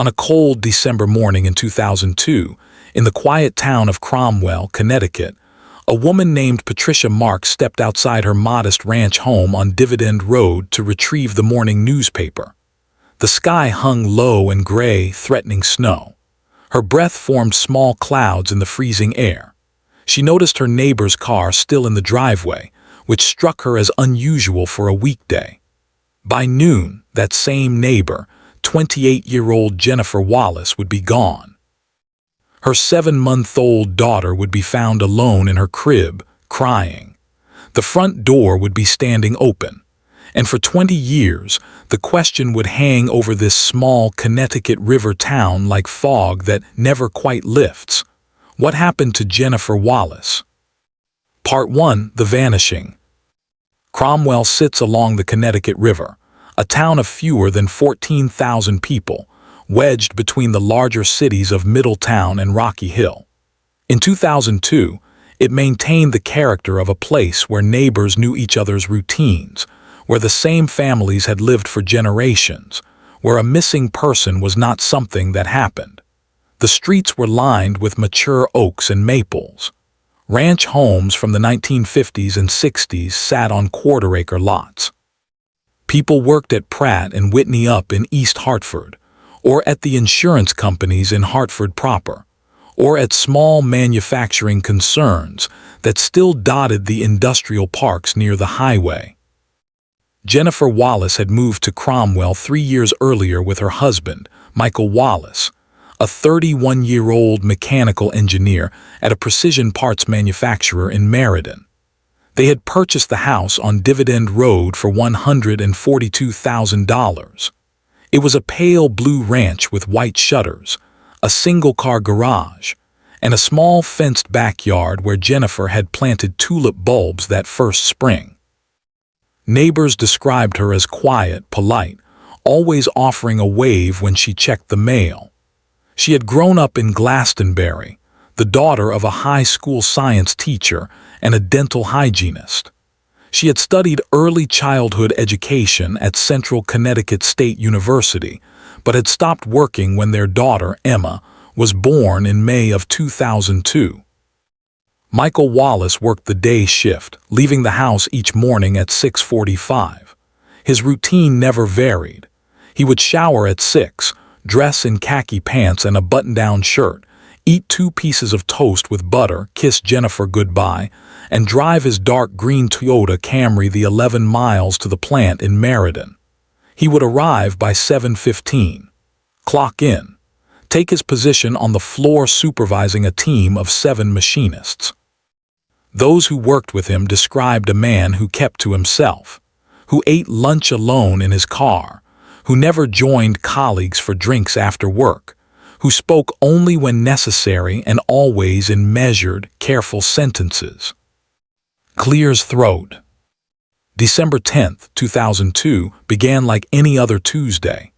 On a cold December morning in 2002, in the quiet town of Cromwell, Connecticut, a woman named Patricia Marks stepped outside her modest ranch home on Dividend Road to retrieve the morning newspaper. The sky hung low and gray, threatening snow. Her breath formed small clouds in the freezing air. She noticed her neighbor's car still in the driveway, which struck her as unusual for a weekday. By noon, that same neighbor, 28-year-old Jennifer Wallace, would be gone. Her 7-month-old daughter would be found alone in her crib, crying. The front door would be standing open, and for 20 years, the question would hang over this small Connecticut river town like fog that never quite lifts. What happened to Jennifer Wallace? Part 1. The Vanishing. Cromwell sits along the Connecticut River, a town of fewer than 14,000 people, wedged between the larger cities of Middletown and Rocky Hill. In 2002, it maintained the character of a place where neighbors knew each other's routines, where the same families had lived for generations, where a missing person was not something that happened. The streets were lined with mature oaks and maples. Ranch homes from the 1950s and 60s sat on quarter-acre lots. People worked at Pratt and Whitney up in East Hartford, or at the insurance companies in Hartford proper, or at small manufacturing concerns that still dotted the industrial parks near the highway. Jennifer Wallace had moved to Cromwell 3 years earlier with her husband, Michael Wallace, a 31-year-old mechanical engineer at a precision parts manufacturer in Meriden. They had purchased the house on Dividend Road for $142,000. It was a pale blue ranch with white shutters, a single-car garage, and a small fenced backyard where Jennifer had planted tulip bulbs that first spring. Neighbors described her as quiet, polite, always offering a wave when she checked the mail. She had grown up in Glastonbury, the daughter of a high school science teacher and a dental hygienist. She had studied early childhood education at Central Connecticut State University, but had stopped working when their daughter, Emma, was born in May of 2002. Michael Wallace worked the day shift, leaving the house each morning at 6:45. His routine never varied. He would shower at 6, dress in khaki pants and a button-down shirt, eat 2 pieces of toast with butter, kiss Jennifer goodbye, and drive his dark green Toyota Camry the 11 miles to the plant in Meriden. He would arrive by 7:15, clock in, take his position on the floor supervising a team of 7 machinists. Those who worked with him described a man who kept to himself, who ate lunch alone in his car, who never joined colleagues for drinks after work, who spoke only when necessary and always in measured, careful sentences. Clears throat. December 10, 2002 began like any other Tuesday.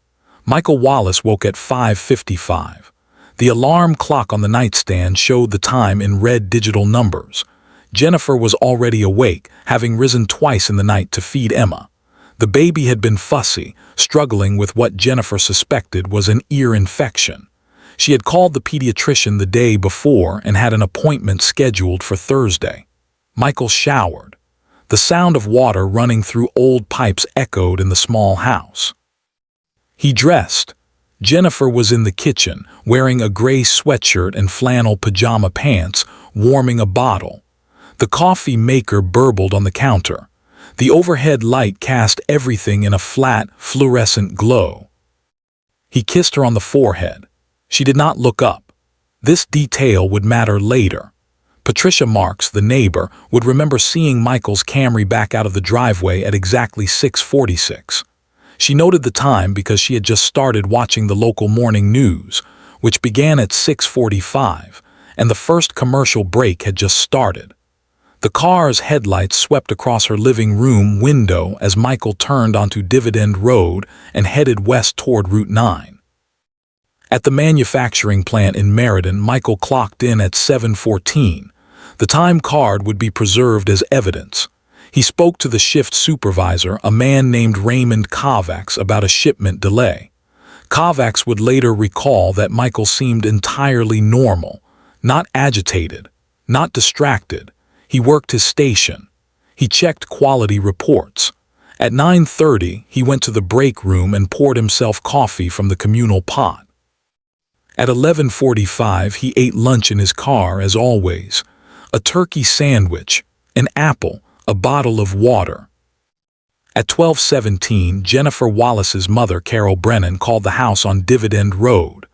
Michael Wallace woke at 5:55. The alarm clock on the nightstand showed the time in red digital numbers. Jennifer was already awake, having risen twice in the night to feed Emma. The baby had been fussy, struggling with what Jennifer suspected was an ear infection. She had called the pediatrician the day before and had an appointment scheduled for Thursday. Michael showered. The sound of water running through old pipes echoed in the small house. He dressed. Jennifer was in the kitchen, wearing a gray sweatshirt and flannel pajama pants, warming a bottle. The coffee maker burbled on the counter. The overhead light cast everything in a flat, fluorescent glow. He kissed her on the forehead. She did not look up. This detail would matter later. Patricia Marks, the neighbor, would remember seeing Michael's Camry back out of the driveway at exactly 6:46. She noted the time because she had just started watching the local morning news, which began at 6:45, and the first commercial break had just started. The car's headlights swept across her living room window as Michael turned onto Dividend Road and headed west toward Route 9. At the manufacturing plant in Meriden, Michael clocked in at 7:14. The time card would be preserved as evidence. He spoke to the shift supervisor, a man named Raymond Kovacs, about a shipment delay. Kovacs would later recall that Michael seemed entirely normal, not agitated, not distracted. He worked his station. He checked quality reports. At 9:30, he went to the break room and poured himself coffee from the communal pot. At 11:45, he ate lunch in his car as always. A turkey sandwich, an apple, a bottle of water. At 12:17, Jennifer Wallace's mother, Carol Brennan, called the house on Dividend Road.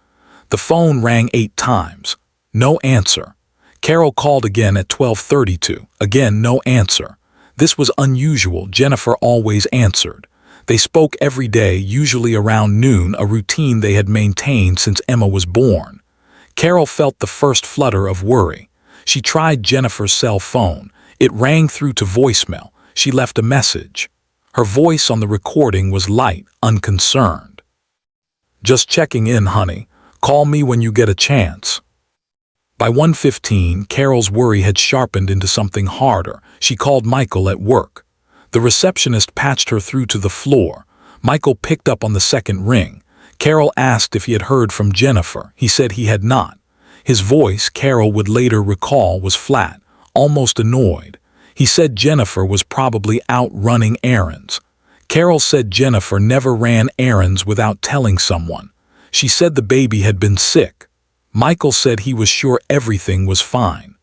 The phone rang 8 times. No answer. Carol called again at 12:32. Again, no answer. This was unusual. Jennifer always answered. They spoke every day, usually around noon, a routine they had maintained since Emma was born. Carol felt the first flutter of worry. She tried Jennifer's cell phone. It rang through to voicemail. She left a message. Her voice on the recording was light, unconcerned. "Just checking in, honey. Call me when you get a chance." By 1:15, Carol's worry had sharpened into something harder. She called Michael at work. The receptionist patched her through to the floor. Michael picked up on the second ring. Carol asked if he had heard from Jennifer. He said he had not. His voice, Carol would later recall, was flat, almost annoyed. He said Jennifer was probably out running errands. Carol said Jennifer never ran errands without telling someone. She said the baby had been sick. Michael said he was sure everything was fine.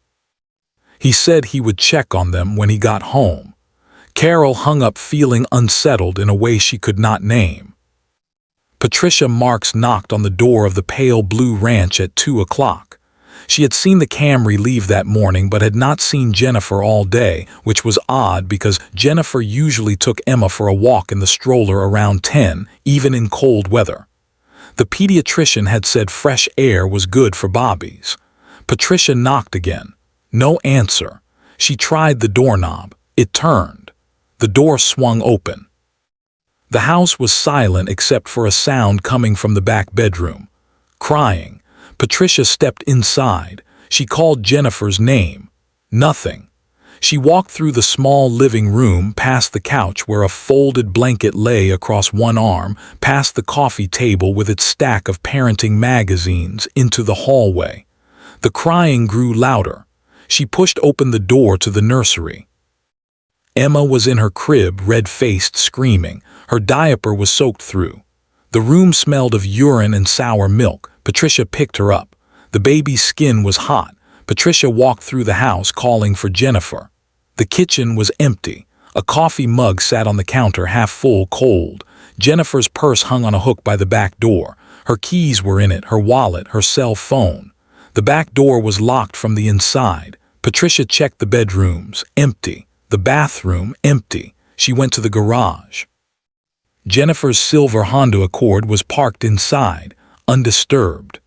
He said he would check on them when he got home. Carol hung up feeling unsettled in a way she could not name. Patricia Marks knocked on the door of the Pale Blue Ranch at 2 o'clock. She had seen the Camry leave that morning but had not seen Jennifer all day, which was odd because Jennifer usually took Emma for a walk in the stroller around 10, even in cold weather. The pediatrician had said fresh air was good for Bobbies. Patricia knocked again. No answer. She tried the doorknob. It turned. The door swung open. The house was silent except for a sound coming from the back bedroom. Crying. Patricia stepped inside. She called Jennifer's name. Nothing. She walked through the small living room, past the couch where a folded blanket lay across one arm, past the coffee table with its stack of parenting magazines, into the hallway. The crying grew louder. She pushed open the door to the nursery. Emma was in her crib, red-faced, screaming. Her diaper was soaked through. The room smelled of urine and sour milk. Patricia picked her up. The baby's skin was hot. Patricia walked through the house calling for Jennifer. The kitchen was empty. A coffee mug sat on the counter, half full, cold. Jennifer's purse hung on a hook by the back door. Her keys were in it, her wallet, her cell phone. The back door was locked from the inside. Patricia checked the bedrooms. Empty. The bathroom, empty. She went to the garage. Jennifer's silver Honda Accord was parked inside, undisturbed.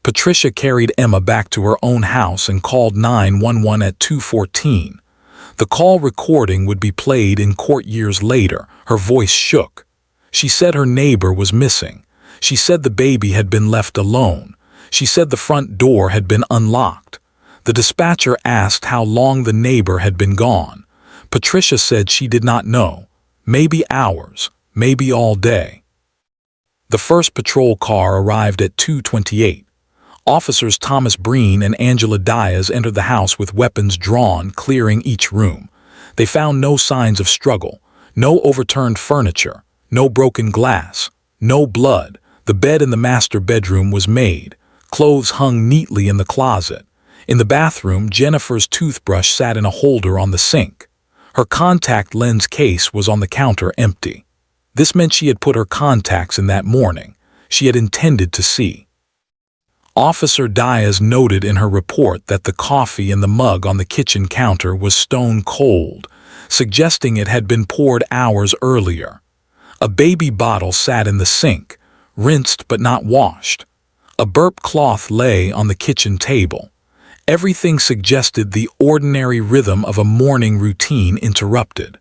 Patricia carried Emma back to her own house and called 911 at 2:14. The call recording would be played in court years later. Her voice shook. She said her neighbor was missing. She said the baby had been left alone. She said the front door had been unlocked. The dispatcher asked how long the neighbor had been gone. Patricia said she did not know. Maybe hours, maybe all day. The first patrol car arrived at 2:28. Officers Thomas Breen and Angela Diaz entered the house with weapons drawn, clearing each room. They found no signs of struggle, no overturned furniture, no broken glass, no blood. The bed in the master bedroom was made. Clothes hung neatly in the closet. In the bathroom, Jennifer's toothbrush sat in a holder on the sink. Her contact lens case was on the counter, empty. This meant she had put her contacts in that morning. She had intended to see. Officer Diaz noted in her report that the coffee in the mug on the kitchen counter was stone cold, suggesting it had been poured hours earlier. A baby bottle sat in the sink, rinsed but not washed. A burp cloth lay on the kitchen table. Everything suggested the ordinary rhythm of a morning routine interrupted.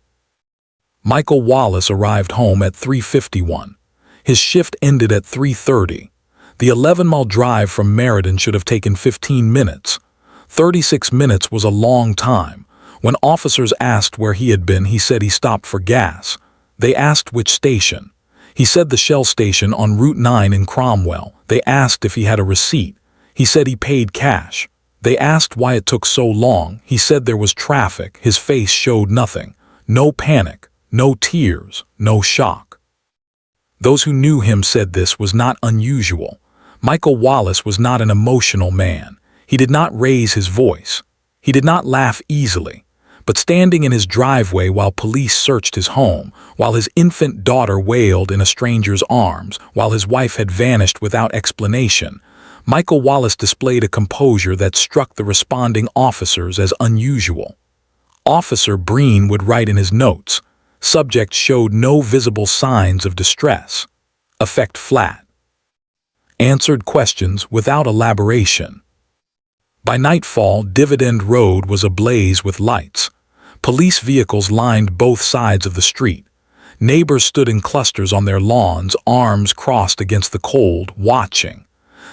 Michael Wallace arrived home at 3:51. His shift ended at 3:30. The 11-mile drive from Meriden should have taken 15 minutes. 36 minutes was a long time. When officers asked where he had been, he said he stopped for gas. They asked which station. He said the Shell station on Route 9 in Cromwell. They asked if he had a receipt. He said he paid cash. They asked why it took so long. He said there was traffic. His face showed nothing. No panic, no tears, no shock. Those who knew him said this was not unusual. Michael Wallace was not an emotional man. He did not raise his voice. He did not laugh easily. But standing in his driveway while police searched his home, while his infant daughter wailed in a stranger's arms, while his wife had vanished without explanation, Michael Wallace displayed a composure that struck the responding officers as unusual. Officer Breen would write in his notes, "Subject showed no visible signs of distress. Effect flat. Answered questions without elaboration." By nightfall, Dividend Road was ablaze with lights. Police vehicles lined both sides of the street. Neighbors stood in clusters on their lawns, arms crossed against the cold, watching.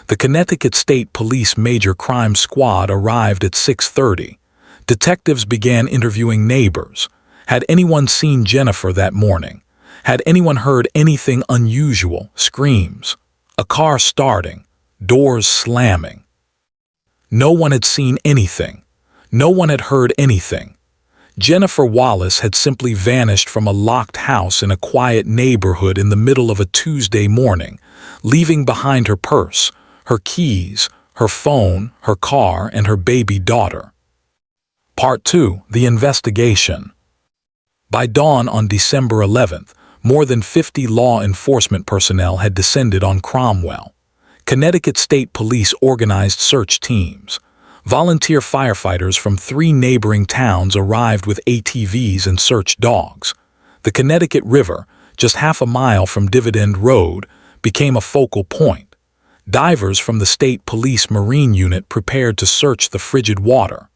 The Connecticut State Police Major Crime Squad arrived at 6:30. Detectives began interviewing neighbors. Had anyone seen Jennifer that morning? Had anyone heard anything unusual? Screams, a car starting, doors slamming. No one had seen anything. No one had heard anything. Jennifer Wallace had simply vanished from a locked house in a quiet neighborhood in the middle of a Tuesday morning, leaving behind her purse, her keys, her phone, her car, and her baby daughter. Part 2. The Investigation. By dawn on December 11th, more than 50 law enforcement personnel had descended on Cromwell. Connecticut State Police organized search teams. Volunteer firefighters from 3 neighboring towns arrived with ATVs and search dogs. The Connecticut River, just half a mile from Dividend Road, became a focal point. Divers from the State Police Marine Unit prepared to search the frigid water.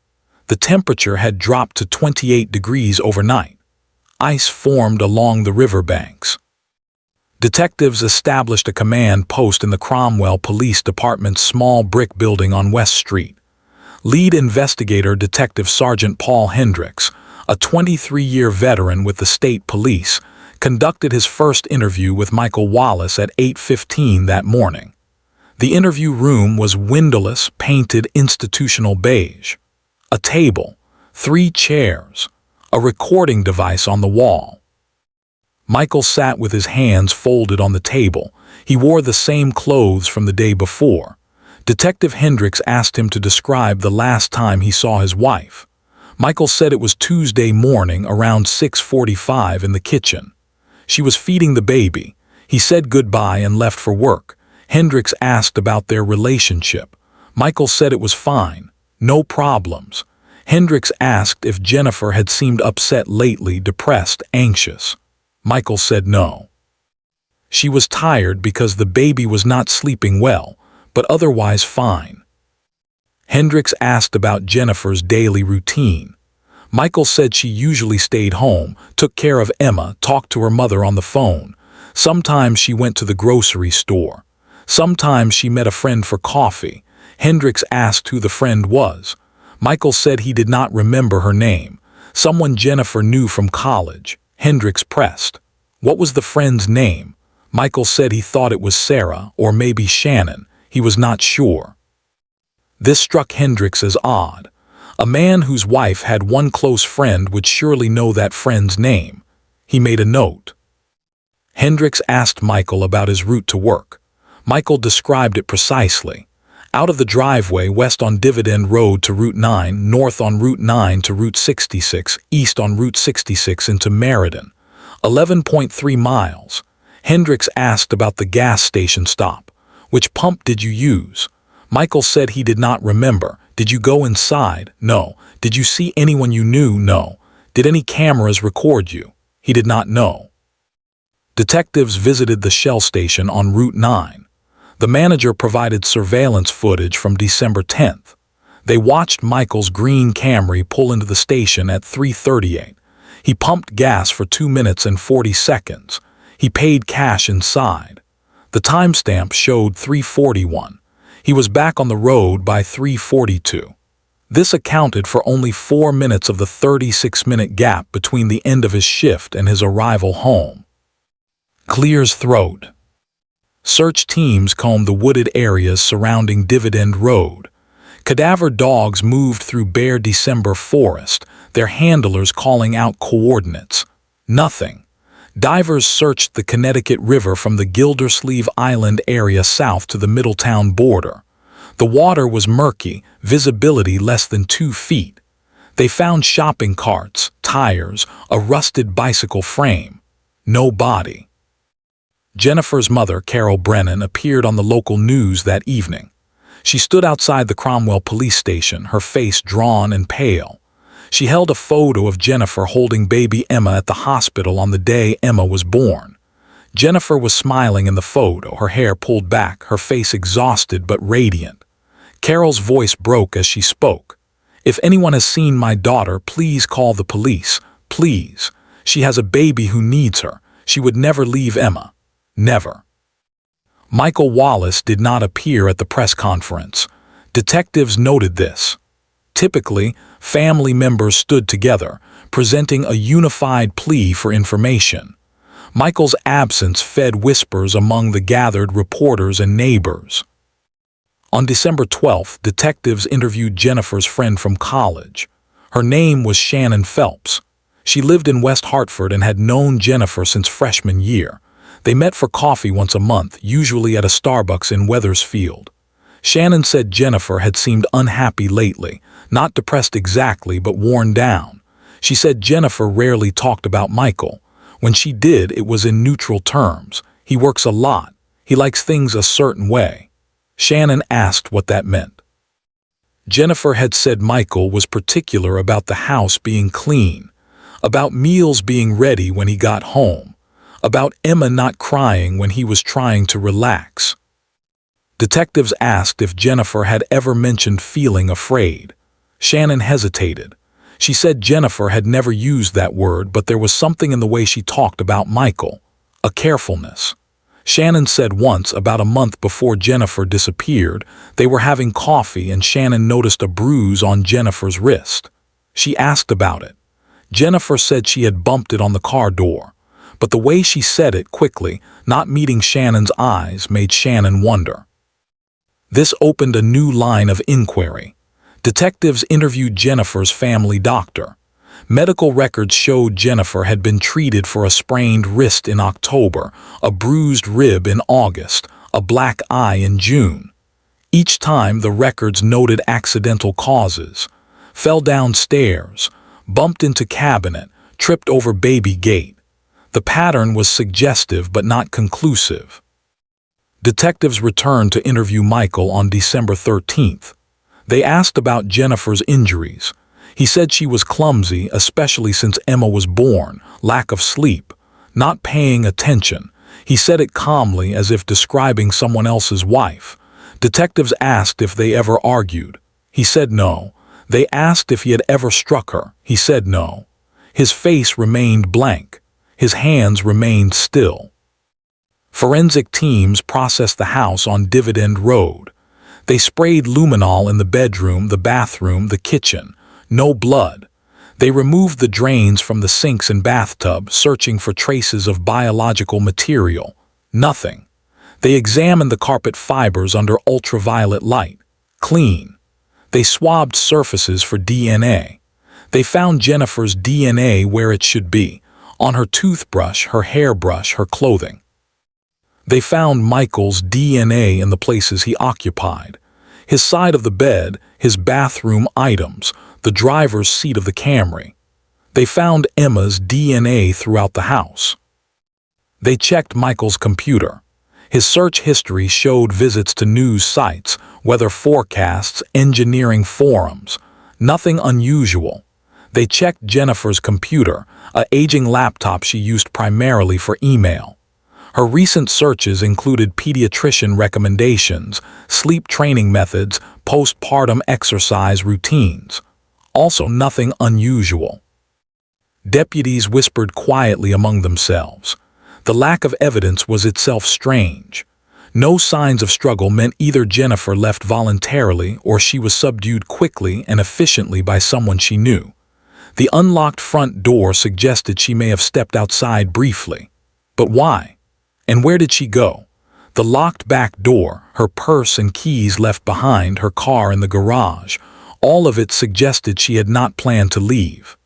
The temperature had dropped to 28 degrees overnight. Ice formed along the riverbanks. Detectives established a command post in the Cromwell Police Department's small brick building on West Street. Lead investigator Detective Sergeant Paul Hendricks, a 23-year veteran with the state police, conducted his first interview with Michael Wallace at 8:15 that morning. The interview room was windowless, painted institutional beige. A table, 3 chairs, a recording device on the wall. Michael sat with his hands folded on the table. He wore the same clothes from the day before. Detective Hendricks asked him to describe the last time he saw his wife. Michael said it was Tuesday morning around 6:45 in the kitchen. She was feeding the baby. He said goodbye and left for work. Hendricks asked about their relationship. Michael said it was fine, no problems. Hendricks asked if Jennifer had seemed upset lately, depressed, anxious. Michael said no. She was tired because the baby was not sleeping well, but otherwise fine. Hendricks asked about Jennifer's daily routine. Michael said she usually stayed home, took care of Emma, talked to her mother on the phone. Sometimes she went to the grocery store. Sometimes she met a friend for coffee. Hendricks asked who the friend was. Michael said he did not remember her name. Someone Jennifer knew from college. Hendricks pressed, "What was the friend's name?" Michael said he thought it was Sarah or maybe Shannon. He was not sure. This struck Hendricks as odd. A man whose wife had one close friend would surely know that friend's name. He made a note. Hendricks asked Michael about his route to work. Michael described it precisely. Out of the driveway, west on Dividend Road to Route 9, north on Route 9 to Route 66, east on Route 66 into Meriden. 11.3 miles. Hendricks asked about the gas station stop. Which pump did you use? Michael said he did not remember. Did you go inside? No. Did you see anyone you knew? No. Did any cameras record you? He did not know. Detectives visited the Shell station on Route 9. The manager provided surveillance footage from December 10th. They watched Michael's green Camry pull into the station at 3:38. He pumped gas for 2 minutes and 40 seconds. He paid cash inside. The timestamp showed 3:41. He was back on the road by 3:42. This accounted for only 4 minutes of the 36-minute gap between the end of his shift and his arrival home. Clears throat. Search teams combed the wooded areas surrounding Dividend Road. Cadaver dogs moved through bare December forest, their handlers calling out coordinates. Nothing. Divers searched the Connecticut River from the Gildersleeve Island area south to the Middletown border. The water was murky, visibility less than 2 feet. They found shopping carts, tires, a rusted bicycle frame. No body. Jennifer's mother, Carol Brennan, appeared on the local news that evening. She stood outside the Cromwell police station, her face drawn and pale. She held a photo of Jennifer holding baby Emma at the hospital on the day Emma was born. Jennifer was smiling in the photo, her hair pulled back, her face exhausted but radiant. Carol's voice broke as she spoke. "If anyone has seen my daughter, please call the police. Please. She has a baby who needs her. She would never leave Emma. Never." Michael Wallace did not appear at the press conference. Detectives noted this. Typically, family members stood together, presenting a unified plea for information. Michael's absence fed whispers among the gathered reporters and neighbors. On December 12th, detectives interviewed Jennifer's friend from college. Her name was Shannon Phelps. She lived in West Hartford and had known Jennifer since freshman year. They met for coffee once a month, usually at a Starbucks in Wethersfield. Shannon said Jennifer had seemed unhappy lately, not depressed exactly, but worn down. She said Jennifer rarely talked about Michael. When she did, it was in neutral terms. He works a lot. He likes things a certain way. Shannon asked what that meant. Jennifer had said Michael was particular about the house being clean, about meals being ready when he got home, about Emma not crying when he was trying to relax. Detectives asked if Jennifer had ever mentioned feeling afraid. Shannon hesitated. She said Jennifer had never used that word, but there was something in the way she talked about Michael, a carefulness. Shannon said once, about a month before Jennifer disappeared, they were having coffee and Shannon noticed a bruise on Jennifer's wrist. She asked about it. Jennifer said she had bumped it on the car door. But the way she said it quickly, not meeting Shannon's eyes, made Shannon wonder. This opened a new line of inquiry. Detectives interviewed Jennifer's family doctor. Medical records showed Jennifer had been treated for a sprained wrist in October, a bruised rib in August, a black eye in June. Each time the records noted accidental causes. Fell downstairs, bumped into cabinet, tripped over baby gate. The pattern was suggestive but not conclusive. Detectives returned to interview Michael on December 13th. They asked about Jennifer's injuries. He said she was clumsy, especially since Emma was born, lack of sleep, not paying attention. He said it calmly, as if describing someone else's wife. Detectives asked if they ever argued. He said no. They asked if he had ever struck her. He said no. His face remained blank. His hands remained still. Forensic teams processed the house on Dividend Road. They sprayed luminol in the bedroom, the bathroom, the kitchen. No blood. They removed the drains from the sinks and bathtub, searching for traces of biological material. Nothing. They examined the carpet fibers under ultraviolet light. Clean. They swabbed surfaces for DNA. They found Jennifer's DNA where it should be, on her toothbrush, her hairbrush, her clothing. They found Michael's DNA in the places he occupied. His side of the bed, his bathroom items, the driver's seat of the Camry. They found Emma's DNA throughout the house. They checked Michael's computer. His search history showed visits to news sites, weather forecasts, engineering forums. Nothing unusual. They checked Jennifer's computer, an aging laptop she used primarily for email. Her recent searches included pediatrician recommendations, sleep training methods, postpartum exercise routines. Also nothing unusual. Deputies whispered quietly among themselves. The lack of evidence was itself strange. No signs of struggle meant either Jennifer left voluntarily or she was subdued quickly and efficiently by someone she knew. The unlocked front door suggested she may have stepped outside briefly. But why? And where did she go? The locked back door, her purse and keys left behind, her car in the garage. All of it suggested she had not planned to leave.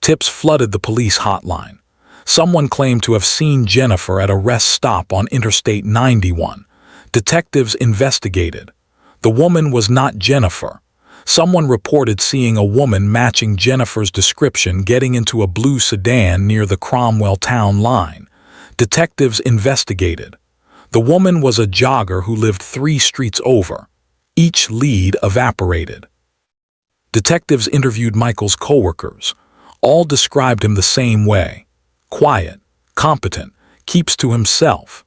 Tips flooded the police hotline. Someone claimed to have seen Jennifer at a rest stop on Interstate 91. Detectives investigated. The woman was not Jennifer. Someone reported seeing a woman matching Jennifer's description getting into a blue sedan near the Cromwell town line. Detectives investigated. The woman was a jogger who lived 3 streets over. Each lead evaporated. Detectives interviewed Michael's coworkers. All described him the same way. Quiet, competent, keeps to himself.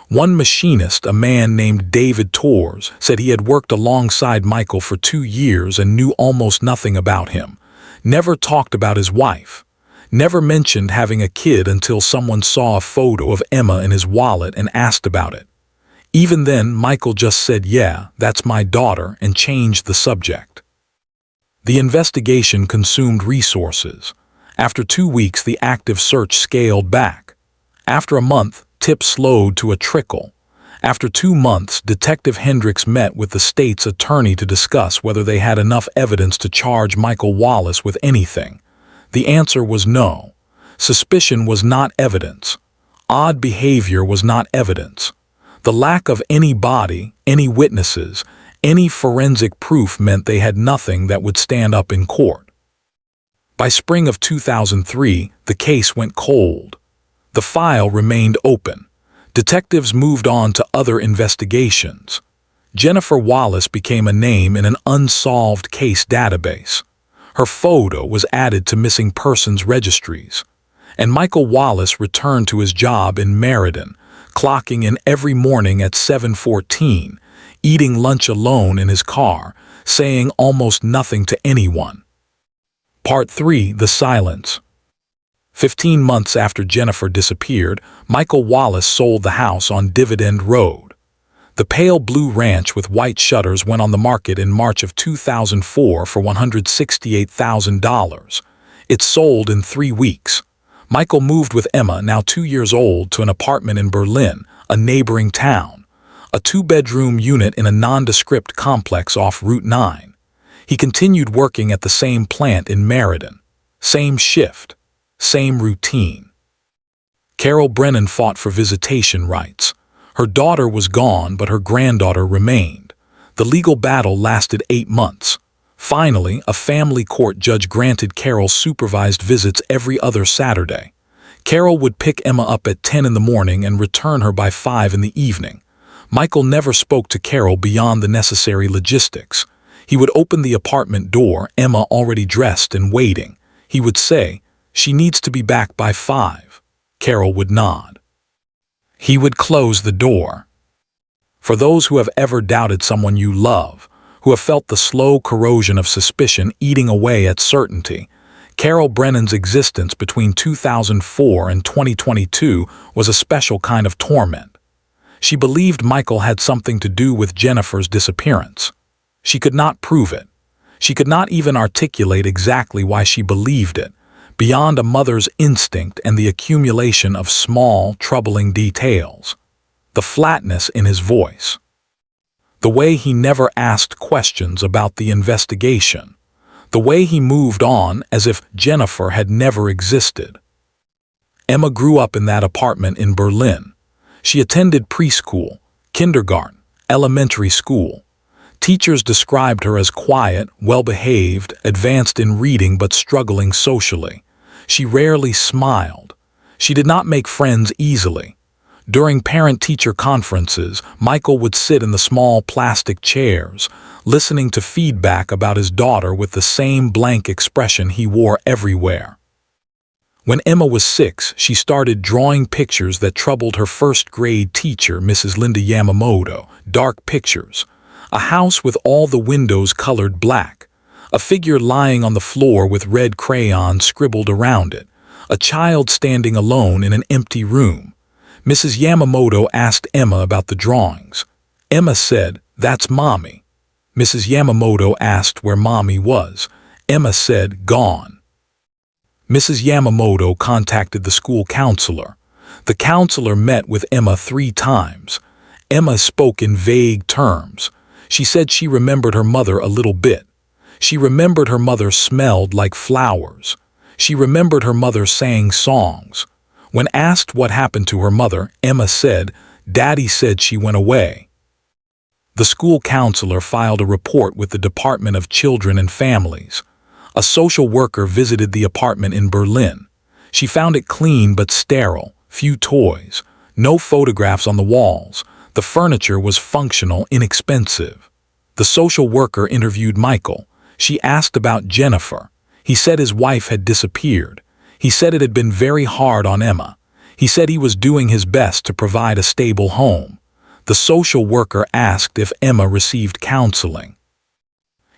One machinist, a man named David Torres, said he had worked alongside Michael for 2 years and knew almost nothing about him. Never talked about his wife. Never mentioned having a kid until someone saw a photo of Emma in his wallet and asked about it. Even then, Michael just said, "Yeah, that's my daughter," and changed the subject. The investigation consumed resources. After 2 weeks, the active search scaled back. After a month, tips slowed to a trickle. After 2 months, Detective Hendricks met with the state's attorney to discuss whether they had enough evidence to charge Michael Wallace with anything. The answer was no. Suspicion was not evidence. Odd behavior was not evidence. The lack of any body, any witnesses, any forensic proof meant they had nothing that would stand up in court. By spring of 2003, the case went cold. The file remained open. Detectives moved on to other investigations. Jennifer Wallace became a name in an unsolved case database. Her photo was added to missing persons registries. And Michael Wallace returned to his job in Meriden, clocking in every morning at 7:14, eating lunch alone in his car, saying almost nothing to anyone. Part 3: The Silence. 15 months after Jennifer disappeared, Michael Wallace sold the house on Dividend Road. The pale blue ranch with white shutters went on the market in March of 2004 for $168,000. It sold in 3 weeks. Michael moved with Emma, now 2 years old, to an apartment in Berlin, a neighboring town. A 2-bedroom unit in a nondescript complex off Route 9. He continued working at the same plant in Meriden. Same shift. Same routine. Carol Brennan fought for visitation rights. Her daughter was gone, but her granddaughter remained. The legal battle lasted 8 months. Finally, a family court judge granted Carol supervised visits every other Saturday. Carol would pick Emma up at 10 in the morning and return her by 5 in the evening. Michael never spoke to Carol beyond the necessary logistics. He would open the apartment door, Emma already dressed and waiting. He would say, "She needs to be back by 5. Carol would nod. He would close the door. For those who have ever doubted someone you love, who have felt the slow corrosion of suspicion eating away at certainty, Carol Brennan's existence between 2004 and 2022 was a special kind of torment. She believed Michael had something to do with Jennifer's disappearance. She could not prove it. She could not even articulate exactly why she believed it, beyond a mother's instinct and the accumulation of small, troubling details. The flatness in his voice. The way he never asked questions about the investigation. The way he moved on as if Jennifer had never existed. Emma grew up in that apartment in Berlin. She attended preschool, kindergarten, elementary school. Teachers described her as quiet, well-behaved, advanced in reading but struggling socially. She rarely smiled. She did not make friends easily. During parent-teacher conferences, Michael would sit in the small plastic chairs, listening to feedback about his daughter with the same blank expression he wore everywhere. When Emma was 6, she started drawing pictures that troubled her first-grade teacher, Mrs. Linda Yamamoto, dark pictures. A house with all the windows colored black. A figure lying on the floor with red crayon scribbled around it. A child standing alone in an empty room. Mrs. Yamamoto asked Emma about the drawings. Emma said, "That's Mommy." Mrs. Yamamoto asked where Mommy was. Emma said, "Gone." Mrs. Yamamoto contacted the school counselor. The counselor met with Emma 3 times. Emma spoke in vague terms. She said she remembered her mother a little bit. She remembered her mother smelled like flowers. She remembered her mother sang songs. When asked what happened to her mother, Emma said, "Daddy said she went away." The school counselor filed a report with the Department of Children and Families. A social worker visited the apartment in Berlin. She found it clean but sterile, few toys, no photographs on the walls. The furniture was functional, inexpensive. The social worker interviewed Michael. She asked about Jennifer. He said his wife had disappeared. He said it had been very hard on Emma. He said he was doing his best to provide a stable home. The social worker asked if Emma received counseling.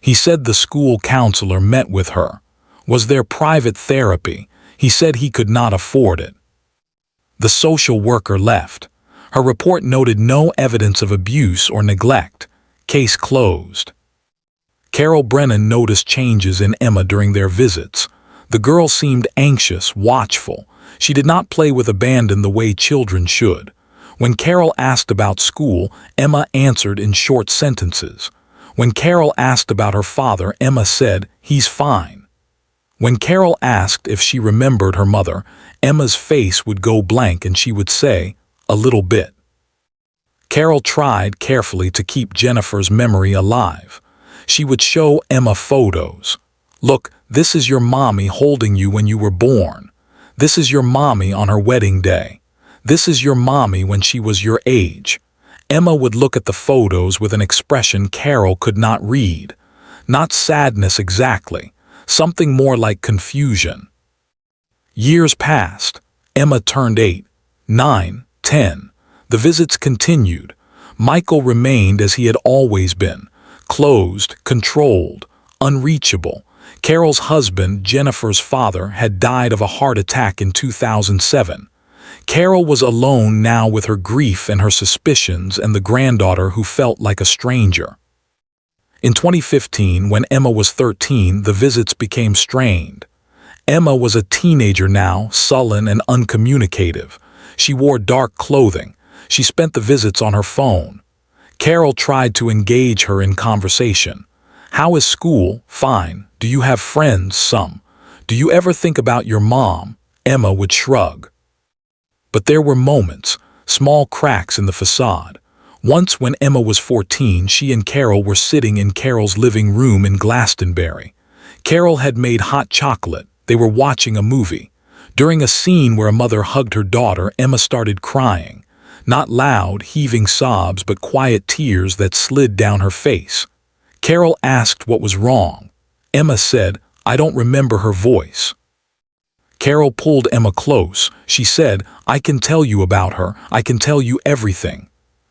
He said the school counselor met with her. Was there private therapy? He said he could not afford it. The social worker left. Her report noted no evidence of abuse or neglect. Case closed. Carol Brennan noticed changes in Emma during their visits. The girl seemed anxious, watchful. She did not play with abandon the way children should. When Carol asked about school, Emma answered in short sentences. When Carol asked about her father, Emma said, "He's fine." When Carol asked if she remembered her mother, Emma's face would go blank and she would say, "A little bit." Carol tried carefully to keep Jennifer's memory alive. She would show Emma photos. "Look, this is your mommy holding you when you were born. This is your mommy on her wedding day. This is your mommy when she was your age." Emma would look at the photos with an expression Carol could not read. Not sadness exactly, something more like confusion. Years passed. Emma turned 8, 9, 10. The visits continued. Michael remained as he had always been, closed, controlled, unreachable. Carol's husband, Jennifer's father, had died of a heart attack in 2007. Carol was alone now with her grief and her suspicions and the granddaughter who felt like a stranger. In 2015, when Emma was 13, the visits became strained. Emma was a teenager now, sullen and uncommunicative. She wore dark clothing. She spent the visits on her phone. Carol tried to engage her in conversation. "How is school?" "Fine." "Do you have friends?" "Some." "Do you ever think about your mom?" Emma would shrug. But there were moments, small cracks in the facade. Once when Emma was 14, she and Carol were sitting in Carol's living room in Glastonbury. Carol had made hot chocolate. They were watching a movie. During a scene where a mother hugged her daughter, Emma started crying. Not loud, heaving sobs, but quiet tears that slid down her face. Carol asked what was wrong. Emma said, "I don't remember her voice." Carol pulled Emma close. She said, "I can tell you about her. I can tell you everything."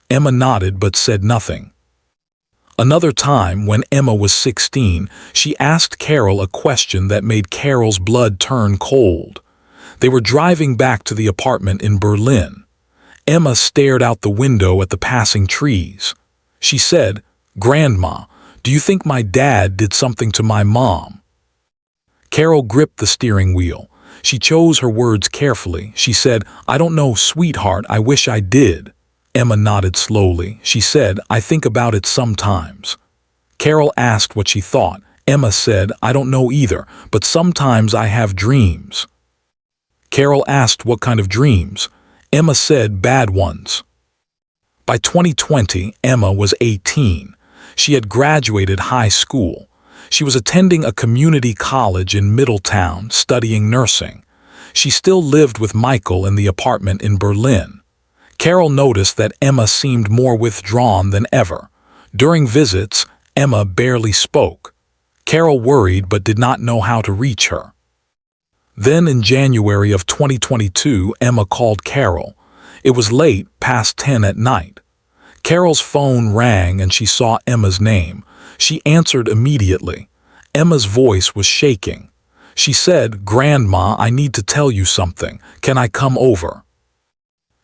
Emma nodded but said nothing. Another time, when Emma was 16, she asked Carol a question that made Carol's blood turn cold. They were driving back to the apartment in Berlin. Emma stared out the window at the passing trees. She said, "Grandma, do you think my dad did something to my mom?" Carol gripped the steering wheel. She chose her words carefully. She said, "I don't know, sweetheart, I wish I did." Emma nodded slowly. She said, "I think about it sometimes." Carol asked what she thought. Emma said, "I don't know either, but sometimes I have dreams." Carol asked what kind of dreams. Emma said, "Bad ones." By 2020, Emma was 18. She had graduated high school. She was attending a community college in Middletown, studying nursing. She still lived with Michael in the apartment in Berlin. Carol noticed that Emma seemed more withdrawn than ever. During visits, Emma barely spoke. Carol worried but did not know how to reach her. Then in January of 2022, Emma called Carol. It was late, past 10 at night. Carol's phone rang and she saw Emma's name. She answered immediately. Emma's voice was shaking. She said, "Grandma, I need to tell you something. Can I come over?"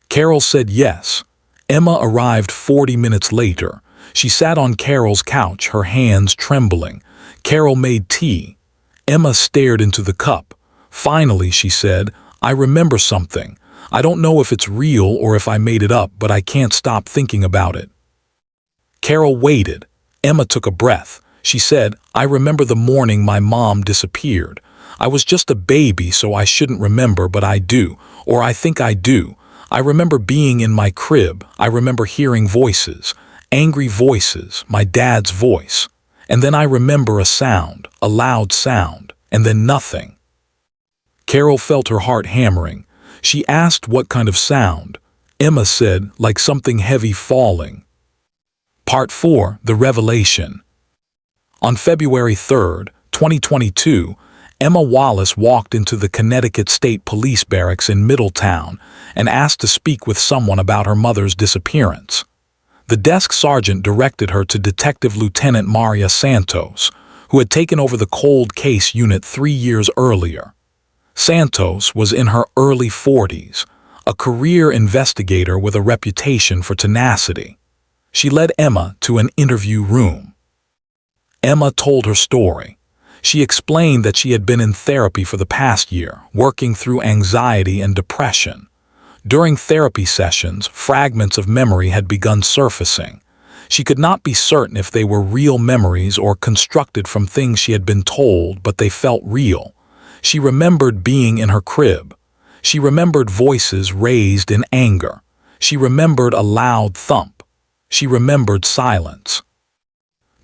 Carol said yes. Emma arrived 40 minutes later. She sat on Carol's couch, her hands trembling. Carol made tea. Emma stared into the cup. Finally, she said, "I remember something. I don't know if it's real or if I made it up, but I can't stop thinking about it." Carol waited. Emma took a breath. She said, "I remember the morning my mom disappeared. I was just a baby, so I shouldn't remember, but I do, or I think I do. I remember being in my crib. I remember hearing voices, angry voices, my dad's voice. And then I remember a sound, a loud sound, and then nothing." Carol felt her heart hammering. She asked what kind of sound. Emma said, "Like something heavy falling." Part 4. The Revelation. On February 3, 2022, Emma Wallace walked into the Connecticut State Police Barracks in Middletown and asked to speak with someone about her mother's disappearance. The desk sergeant directed her to Detective Lieutenant Maria Santos, who had taken over the cold case unit 3 years earlier. Santos was in her early 40s, a career investigator with a reputation for tenacity. She led Emma to an interview room. Emma told her story. She explained that she had been in therapy for the past year, working through anxiety and depression. During therapy sessions, fragments of memory had begun surfacing. She could not be certain if they were real memories or constructed from things she had been told, but they felt real. She remembered being in her crib. She remembered voices raised in anger. She remembered a loud thump. She remembered silence.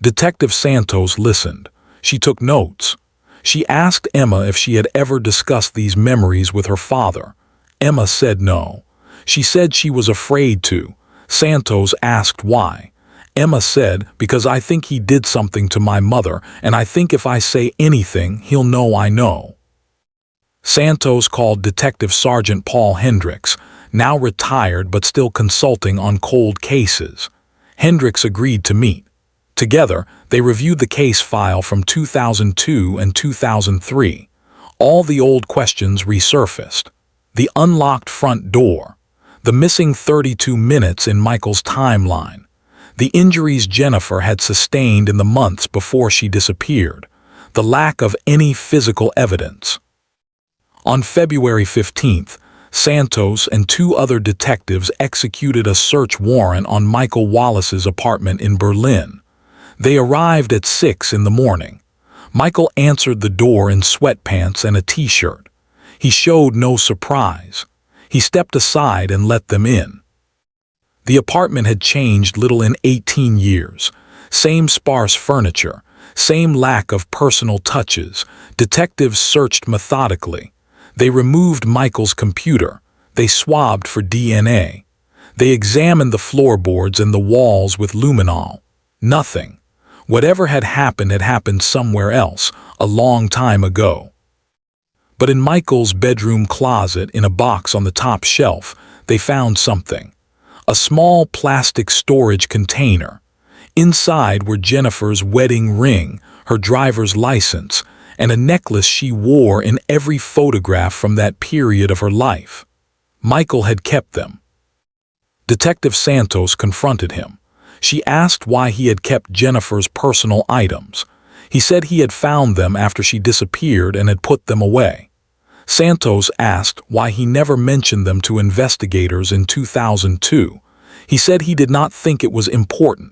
Detective Santos listened. She took notes. She asked Emma if she had ever discussed these memories with her father. Emma said no. She said she was afraid to. Santos asked why. Emma said, "Because I think he did something to my mother, and I think if I say anything, he'll know I know." Santos called Detective Sergeant Paul Hendricks, now retired but still consulting on cold cases. Hendricks agreed to meet. Together, they reviewed the case file from 2002 and 2003. All the old questions resurfaced. The unlocked front door, the missing 32 minutes in Michael's timeline, the injuries Jennifer had sustained in the months before she disappeared, the lack of any physical evidence. On February 15th, Santos and 2 other detectives executed a search warrant on Michael Wallace's apartment in Berlin. They arrived at 6 in the morning. Michael answered the door in sweatpants and a t-shirt. He showed no surprise. He stepped aside and let them in. The apartment had changed little in 18 years. Same sparse furniture, same lack of personal touches. Detectives searched methodically. They removed Michael's computer. They swabbed for DNA. They examined the floorboards and the walls with luminol. Nothing. Whatever had happened somewhere else, a long time ago. But in Michael's bedroom closet, in a box on the top shelf, they found something. A small plastic storage container. Inside were Jennifer's wedding ring, her driver's license, and a necklace she wore in every photograph from that period of her life. Michael had kept them. Detective Santos confronted him. She asked why he had kept Jennifer's personal items. He said he had found them after she disappeared and had put them away. Santos asked why he never mentioned them to investigators in 2002. He said he did not think it was important.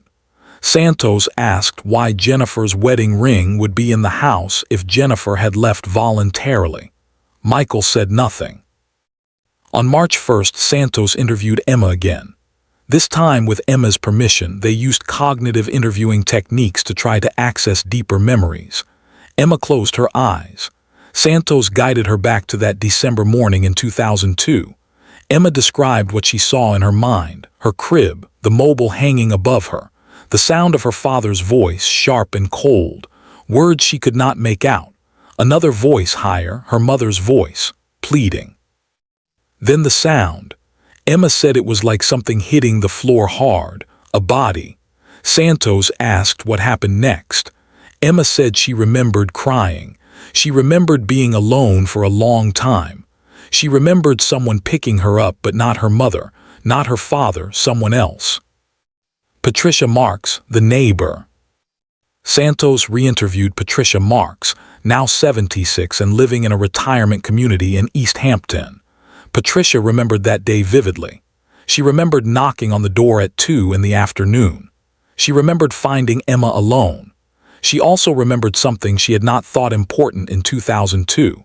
Santos asked why Jennifer's wedding ring would be in the house if Jennifer had left voluntarily. Michael said nothing. On March 1st, Santos interviewed Emma again. This time, with Emma's permission, they used cognitive interviewing techniques to try to access deeper memories. Emma closed her eyes. Santos guided her back to that December morning in 2002. Emma described what she saw in her mind, her crib, the mobile hanging above her, the sound of her father's voice, sharp and cold, words she could not make out, another voice higher, her mother's voice, pleading. Then the sound. Emma said it was like something hitting the floor hard, a body. Santos asked what happened next. Emma said she remembered crying. She remembered being alone for a long time. She remembered someone picking her up, but not her mother, not her father, someone else. Patricia Marks, the neighbor. Santos re-interviewed Patricia Marks, now 76 and living in a retirement community in East Hampton. Patricia remembered that day vividly. She remembered knocking on the door at 2 in the afternoon. She remembered finding Emma alone. She also remembered something she had not thought important in 2002.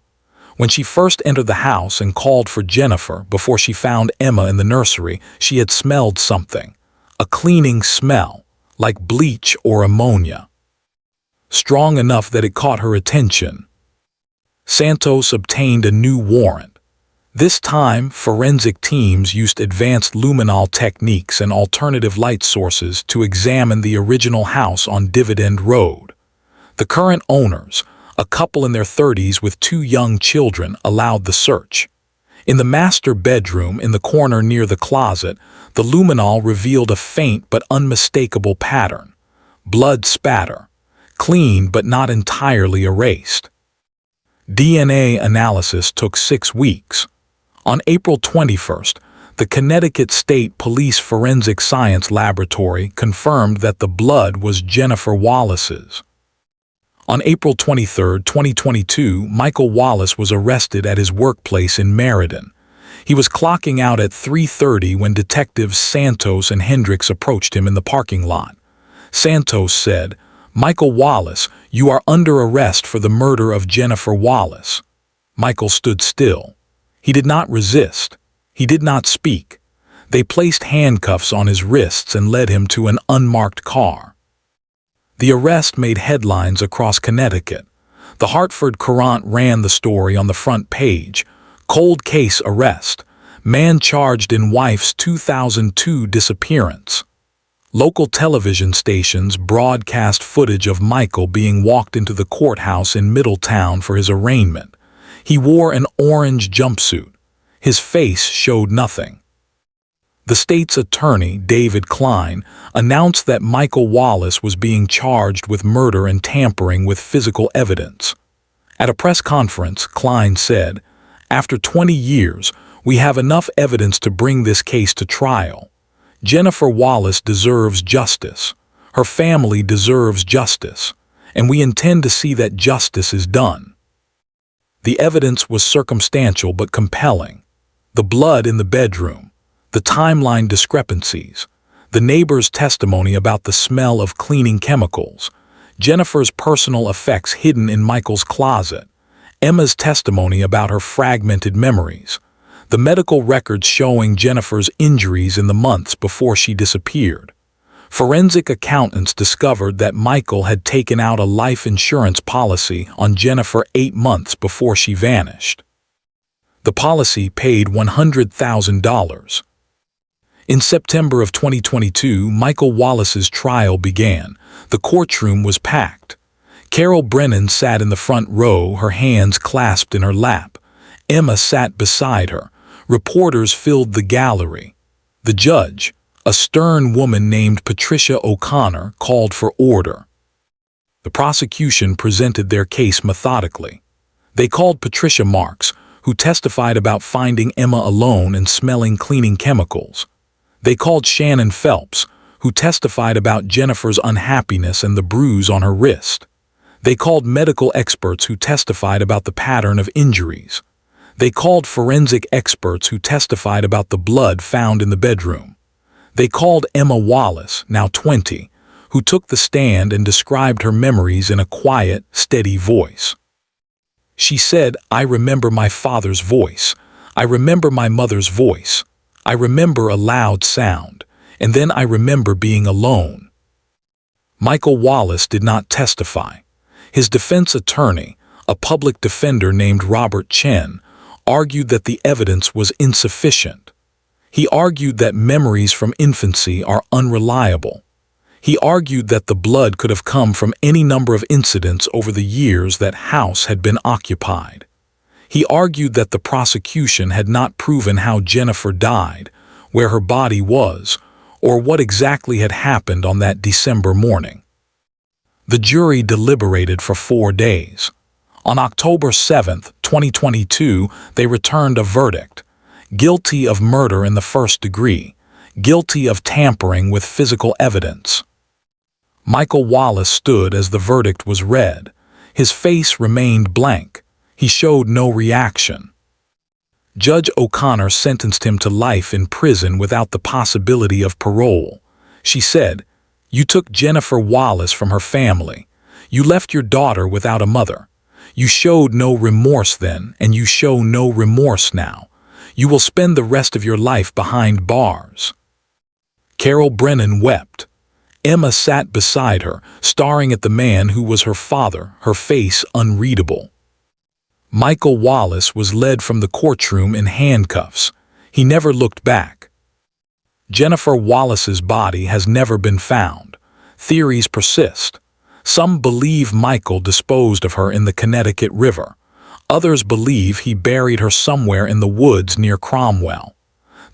When she first entered the house and called for Jennifer before she found Emma in the nursery, she had smelled something. A cleaning smell, like bleach or ammonia. Strong enough that it caught her attention. Santos obtained a new warrant. This time, forensic teams used advanced luminol techniques and alternative light sources to examine the original house on Dividend Road. The current owners, a couple in their 30s with 2 young children, allowed the search. In the master bedroom in the corner near the closet, the luminol revealed a faint but unmistakable pattern. Blood spatter, clean but not entirely erased. DNA analysis took 6 weeks. On April 21st, the Connecticut State Police Forensic Science Laboratory confirmed that the blood was Jennifer Wallace's. On April 23, 2022, Michael Wallace was arrested at his workplace in Meriden. He was clocking out at 3:30 when detectives Santos and Hendricks approached him in the parking lot. Santos said, "Michael Wallace, you are under arrest for the murder of Jennifer Wallace." Michael stood still. He did not resist. He did not speak. They placed handcuffs on his wrists and led him to an unmarked car. The arrest made headlines across Connecticut. The Hartford Courant ran the story on the front page. Cold case arrest. Man charged in wife's 2002 disappearance. Local television stations broadcast footage of Michael being walked into the courthouse in Middletown for his arraignment. He wore an orange jumpsuit. His face showed nothing. The state's attorney, David Klein, announced that Michael Wallace was being charged with murder and tampering with physical evidence. At a press conference, Klein said, "After 20 years, we have enough evidence to bring this case to trial. Jennifer Wallace deserves justice. Her family deserves justice, and we intend to see that justice is done." The evidence was circumstantial but compelling. The blood in the bedroom, the timeline discrepancies, the neighbor's testimony about the smell of cleaning chemicals, Jennifer's personal effects hidden in Michael's closet, Emma's testimony about her fragmented memories, the medical records showing Jennifer's injuries in the months before she disappeared. Forensic accountants discovered that Michael had taken out a life insurance policy on Jennifer 8 months before she vanished. The policy paid $100,000. In September of 2022, Michael Wallace's trial began. The courtroom was packed. Carol Brennan sat in the front row, her hands clasped in her lap. Emma sat beside her. Reporters filled the gallery. The judge, a stern woman named Patricia O'Connor, called for order. The prosecution presented their case methodically. They called Patricia Marks, who testified about finding Emma alone and smelling cleaning chemicals. They called Shannon Phelps, who testified about Jennifer's unhappiness and the bruise on her wrist. They called medical experts who testified about the pattern of injuries. They called forensic experts who testified about the blood found in the bedroom. They called Emma Wallace, now 20, who took the stand and described her memories in a quiet, steady voice. She said, "I remember my father's voice. I remember my mother's voice. I remember a loud sound, and then I remember being alone." Michael Wallace did not testify. His defense attorney, a public defender named Robert Chen, argued that the evidence was insufficient. He argued that memories from infancy are unreliable. He argued that the blood could have come from any number of incidents over the years that house had been occupied. He argued that the prosecution had not proven how Jennifer died, where her body was, or what exactly had happened on that December morning. The jury deliberated for 4 days. On October 7, 2022, they returned a verdict: guilty of murder in the first degree, guilty of tampering with physical evidence. Michael Wallace stood as the verdict was read. His face remained blank. He showed no reaction. Judge O'Connor sentenced him to life in prison without the possibility of parole. She said, "You took Jennifer Wallace from her family. You left your daughter without a mother. You showed no remorse then, and you show no remorse now. You will spend the rest of your life behind bars." Carol Brennan wept. Emma sat beside her, staring at the man who was her father, her face unreadable. Michael Wallace was led from the courtroom in handcuffs. He never looked back. Jennifer Wallace's body has never been found. Theories persist. Some believe Michael disposed of her in the Connecticut River. Others believe he buried her somewhere in the woods near Cromwell.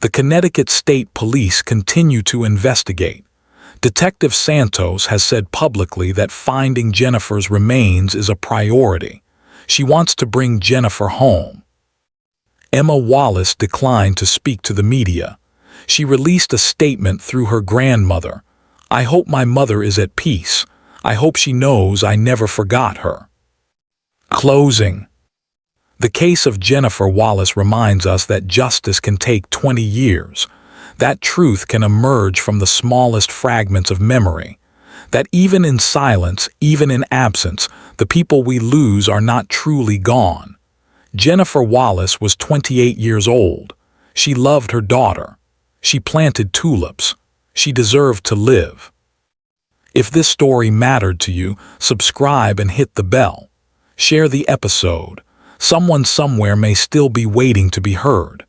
The Connecticut State Police continue to investigate. Detective Santos has said publicly that finding Jennifer's remains is a priority. She wants to bring Jennifer home. Emma Wallace declined to speak to the media. She released a statement through her grandmother. "I hope my mother is at peace. I hope she knows I never forgot her." Closing. The case of Jennifer Wallace reminds us that justice can take 20 years. That truth can emerge from the smallest fragments of memory. That even in silence, even in absence, the people we lose are not truly gone. Jennifer Wallace was 28 years old. She loved her daughter. She planted tulips. She deserved to live. If this story mattered to you, subscribe and hit the bell. Share the episode. Someone somewhere may still be waiting to be heard.